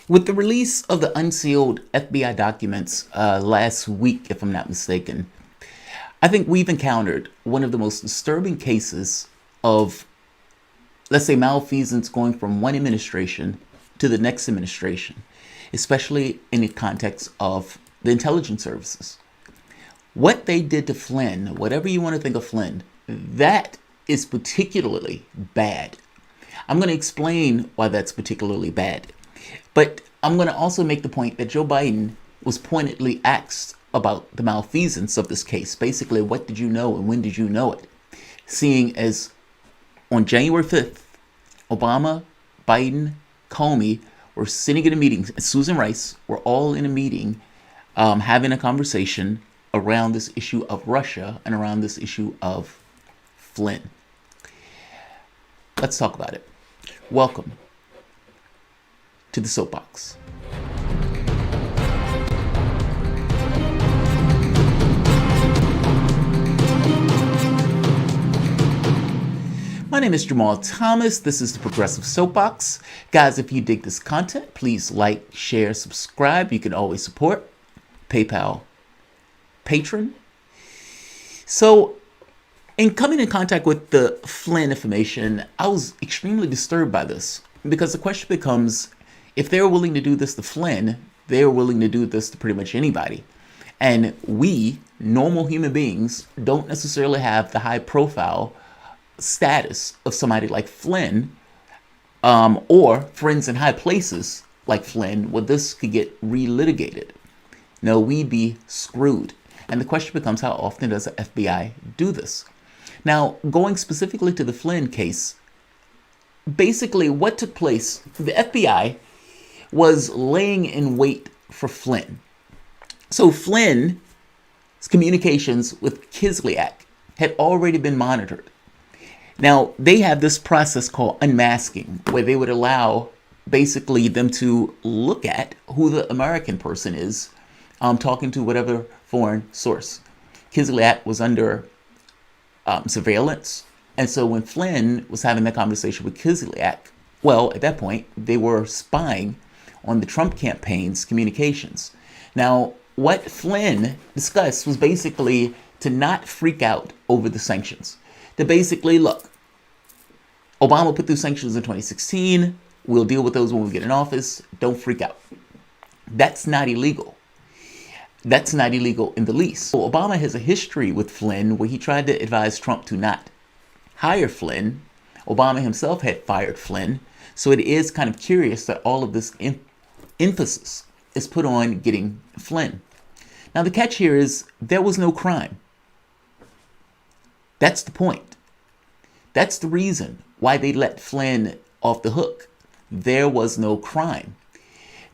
With the release of the unsealed FBI documents last week, if I'm not mistaken, I think we've encountered one of the most disturbing cases of, let's say, malfeasance going from one administration to the next administration, especially in the context of the intelligence services. What they did to Flynn, whatever you want to think of Flynn, that is particularly bad. I'm going to explain why that's particularly bad. But I'm going to also make the point that Joe Biden was pointedly asked about the malfeasance of this case. Basically, what did you know and when did you know it? Seeing as on January 5th, Obama, Biden, Comey were sitting in a meeting, Susan Rice were all in a meeting having a conversation around this issue of Russia and around this issue of Flynn. Let's talk about it. Welcome to the Soapbox. My name is Jamal Thomas. This is the Progressive Soapbox. Guys, if you dig this content, please like, share, subscribe. You can always support PayPal patron. So, in coming in contact with the Flynn information, I was extremely disturbed by this because the question becomes, if they're willing to do this to Flynn, they're willing to do this to pretty much anybody. And we, normal human beings, don't necessarily have the high profile status of somebody like Flynn, or friends in high places like Flynn, where this could get relitigated. No, we'd be screwed. And the question becomes, how often does the FBI do this? Now, going specifically to the Flynn case, basically what took place, the FBI was laying in wait for Flynn. So Flynn's communications with Kislyak had already been monitored. Now, they have this process called unmasking, where they would allow basically them to look at who the American person is, talking to whatever foreign source. Kislyak was under surveillance. And so when Flynn was having that conversation with Kislyak, well, at that point, they were spying on the Trump campaign's communications. Now, what Flynn discussed was basically to not freak out over the sanctions. To basically, look, Obama put through sanctions in 2016. We'll deal with those when we get in office. Don't freak out. That's not illegal. That's not illegal in the least. So Obama has a history with Flynn where he tried to advise Trump to not hire Flynn. Obama himself had fired Flynn. So it is kind of curious that all of this emphasis is put on getting Flynn. Now, the catch here is there was no crime. That's the point. That's the reason why they let Flynn off the hook. There was no crime.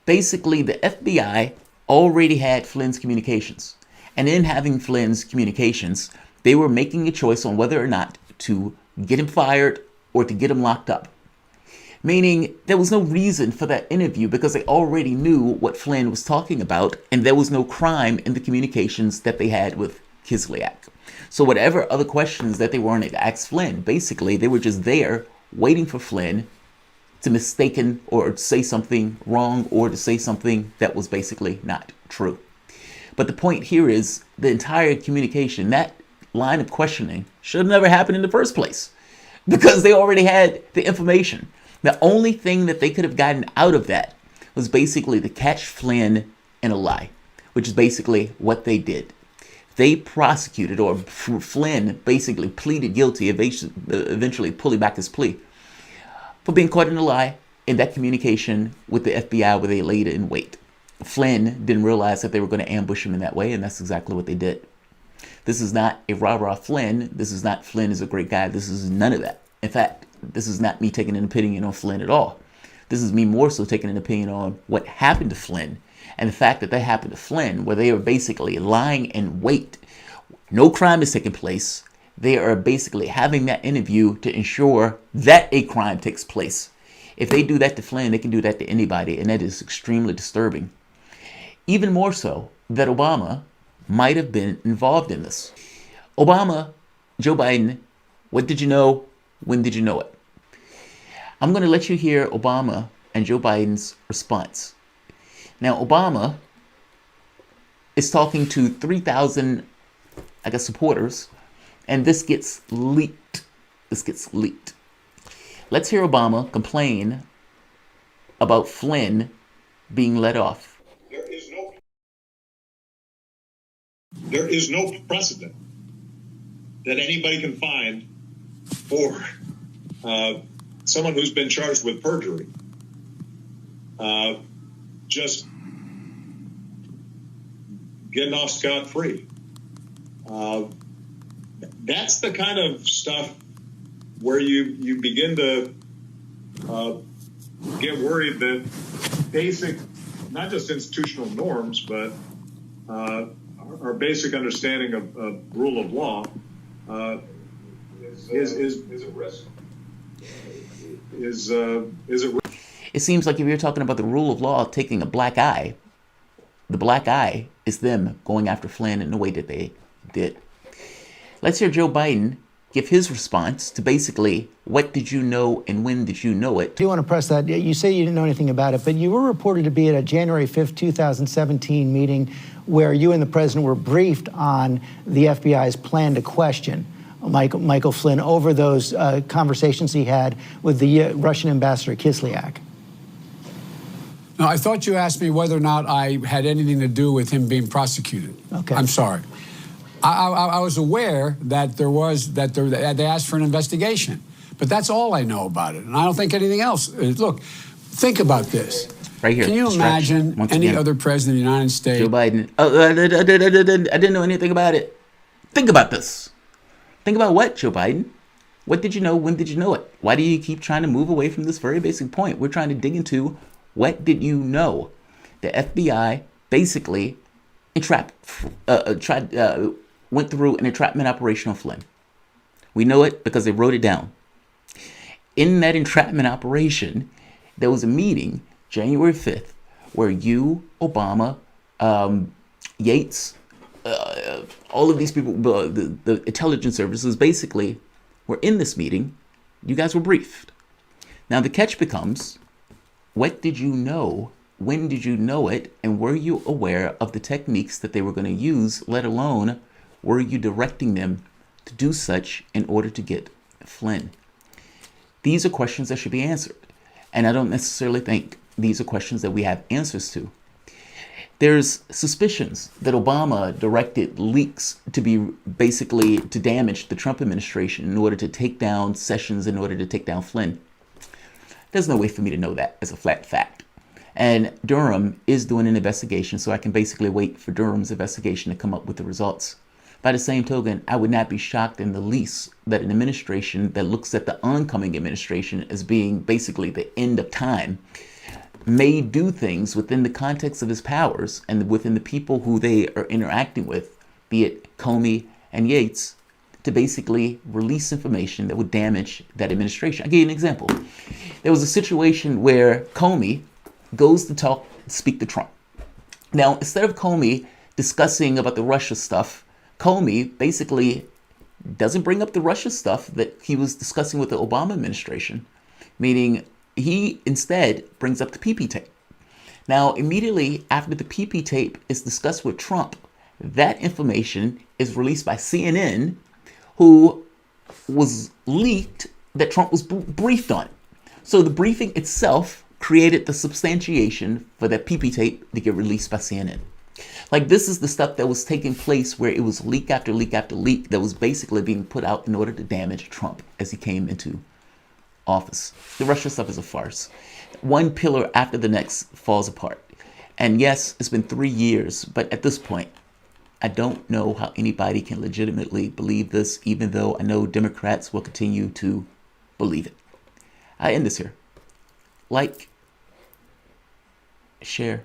Basically, the FBI already had Flynn's communications. And in having Flynn's communications, they were making a choice on whether or not to get him fired or to get him locked up. Meaning there was no reason for that interview because they already knew what Flynn was talking about, and there was no crime in the communications that they had with Kislyak. So whatever other questions that they wanted to ask Flynn, basically they were just there waiting for Flynn to mistaken or say something wrong or to say something that was basically not true. But the point here is the entire communication, that line of questioning should have never happened in the first place because they already had the information. The only thing that they could have gotten out of that was basically to catch Flynn in a lie, which is basically what they did. They prosecuted, or Flynn basically pleaded guilty, eventually pulling back his plea, for being caught in a lie in that communication with the FBI where they laid in wait. Flynn didn't realize that they were going to ambush him in that way, and that's exactly what they did. This is not a rah-rah Flynn. This is not Flynn is a great guy. This is none of that. In fact, this is not me taking an opinion on Flynn at all. This is me more so taking an opinion on what happened to Flynn and the fact that happened to Flynn, where they are basically lying in wait. No crime is taking place. They are basically having that interview to ensure that a crime takes place. If they do that to Flynn, they can do that to anybody, and that is extremely disturbing. Even more so that Obama might have been involved in this. Obama, Joe Biden, what did you know? When did you know it? I'm going to let you hear Obama and Joe Biden's response Now, Obama is talking to 3,000, I guess, supporters, and this gets leaked. Let's hear Obama complain about Flynn being let off. There is no precedent that anybody can find for someone who's been charged with perjury just getting off scot-free. That's the kind of stuff where you begin to get worried that basic, not just institutional norms, but our basic understanding of rule of law is a risk. Is a risk. It seems like if you're talking about the rule of law taking a black eye, the black eye is them going after Flynn in the way that they did. Let's hear Joe Biden give his response to basically, what did you know and when did you know it? I do want to press that. You say you didn't know anything about it, but you were reported to be at a January 5th, 2017 meeting where you and the president were briefed on the FBI's plan to question Michael Flynn over those conversations he had with the Russian ambassador Kislyak. No, I thought you asked me whether or not I had anything to do with him being prosecuted. Okay. I'm sorry. I was aware that they asked for an investigation, but that's all I know about it, and I don't think anything else. Look, think about this. Right here. Can you imagine any other president of the United States? Joe Biden. I didn't know anything about it. Think about this. Think about what, Joe Biden? What did you know? When did you know it? Why do you keep trying to move away from this very basic point? We're trying to dig into what did you know? The FBI basically went through an entrapment operation on Flynn. We know it because they wrote it down. In that entrapment operation, there was a meeting January 5th where you, Obama, Yates, all of these people, the intelligence services basically were in this meeting. You guys were briefed. Now the catch becomes, what did you know? When did you know it? And were you aware of the techniques that they were going to use, let alone were you directing them to do such in order to get Flynn? These are questions that should be answered. And I don't necessarily think these are questions that we have answers to. There's suspicions that Obama directed leaks to be basically to damage the Trump administration in order to take down Sessions, in order to take down Flynn. There's no way for me to know that as a flat fact. And Durham is doing an investigation, so I can basically wait for Durham's investigation to come up with the results. By the same token, I would not be shocked in the least that an administration that looks at the oncoming administration as being basically the end of time may do things within the context of his powers and within the people who they are interacting with, be it Comey and Yates, to basically release information that would damage that administration. I'll give you an example. There was a situation where Comey goes to speak to Trump. Now, instead of Comey discussing about the Russia stuff, Comey basically doesn't bring up the Russia stuff that he was discussing with the Obama administration, meaning he instead brings up the PP tape. Now, immediately after the PP tape is discussed with Trump, that information is released by CNN, who was leaked that Trump was briefed on. So the briefing itself created the substantiation for that PP tape to get released by CNN. Like, this is the stuff that was taking place where it was leak after leak after leak that was basically being put out in order to damage Trump as he came into office. The Russia stuff is a farce. One pillar after the next falls apart. And yes, it's been 3 years, but at this point, I don't know how anybody can legitimately believe this, even though I know Democrats will continue to believe it. I end this here. Like, share,